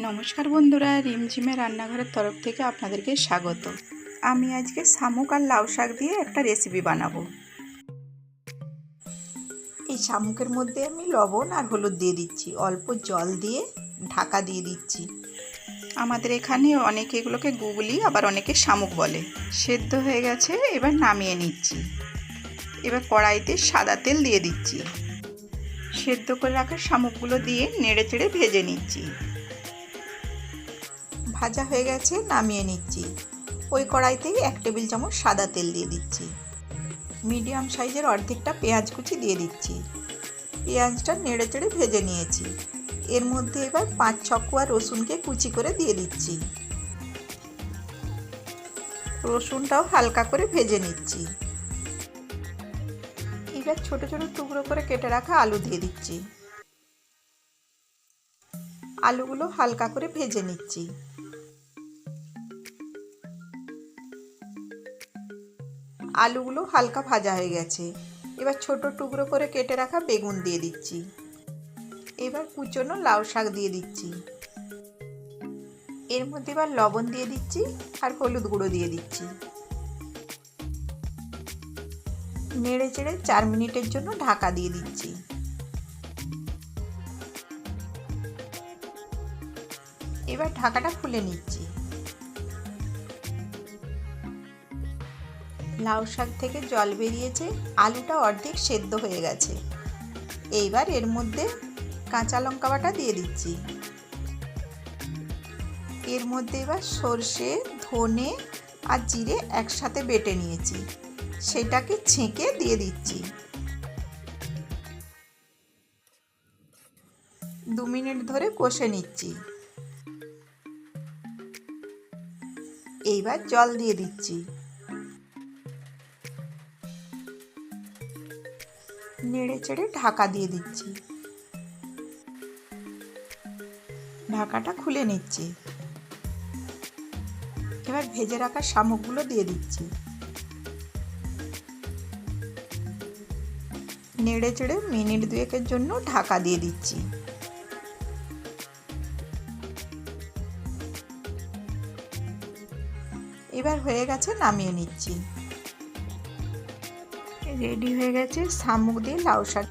নমস্কার বন্ধুরা, রিমঝিমের রান্নাঘরের তরফ থেকে আপনাদেরকে স্বাগত। আমি আজকে শামুক আর লাউ শাক দিয়ে একটা রেসিপি বানাবো। এই শামুকের মধ্যে আমি লবণ আর হলুদ দিয়ে দিচ্ছি, অল্প জল দিয়ে ঢাকা দিয়ে দিচ্ছি। আমাদের এখানে অনেকে এগুলোকে গুগলি, আবার অনেকে শামুক বলে। সেদ্ধ হয়ে গেছে, এবার নামিয়ে নিচ্ছি। এবার কড়াইতে সাদা তেল দিয়ে দিচ্ছি। সেদ্ধ করে রাখা শামুকগুলো দিয়ে নেড়ে চেড়ে ভেজে নিচ্ছি। ভাজা হয়ে গেছে, নামিয়ে নিচ্ছি। ওই কড়াইতেই 1 টেবিল চামচ সাদা তেল দিয়ে দিচ্ছি। মিডিয়াম সাইজের অর্ধেকটা পেঁয়াজ কুচি দিয়ে দিচ্ছি। পেঁয়াজটা নেড়ে চেড়ে ভেজে নিয়েছি। এর মধ্যে এবার 5-6 কোয়া রসুনকে কুচি করে দিয়ে দিচ্ছি। রসুনটাও হালকা করে ভেজে নিচ্ছি। এবার ছোট ছোট টুকরো করে কেটে রাখা আলু দিয়ে দিচ্ছি। আলুগুলো হালকা করে ভেজে নিচ্ছি। আলুগুলো হালকা ভাজা হয়ে গেছে। এবার ছোট টুকরো করে কেটে রাখা বেগুন দিয়ে দিচ্ছি। এবার কুচনো লাউ শাক দিয়ে দিচ্ছি। এর মধ্যে এবার লবণ দিয়ে দিচ্ছি আর হলুদ গুঁড়ো দিয়ে দিচ্ছি। নেড়ে চেড়ে 4 মিনিটের জন্য ঢাকা দিয়ে দিচ্ছি। এবার ঢাকাটা খুলে নিচ্ছি। লাউ শাক থেকে জল বেরিয়েছে, আলুটা অর্ধেক সেদ্ধ হয়ে গেছে। এইবার এর মধ্যে কাঁচা লঙ্কা বাটা দিয়ে দিচ্ছি। এর মধ্যে এবার সর্ষে, ধনে আর জিরে একসাথে বেটে নিয়েছি, সেটাকে ছেঁকে দিয়ে দিচ্ছি। 2 মিনিট ধরে কষে নিচ্ছি। এইবার জল দিয়ে দিচ্ছি। নেড়ে চেড়ে ঢাকা দিয়ে দিচ্ছি। ঢাকাটা খুলে নিচ্ছি। এবার ভেজে রাখা শামুকগুলো দিয়ে দিচ্ছি। নেড়ে চেড়ে মিনিট 2-এর জন্য ঢাকা দিয়ে দিচ্ছি। এবার হয়ে গেছে, নামিয়ে নিচ্ছি। রেডি হয়ে গেছে শামুক দিয়ে লাউ শাক।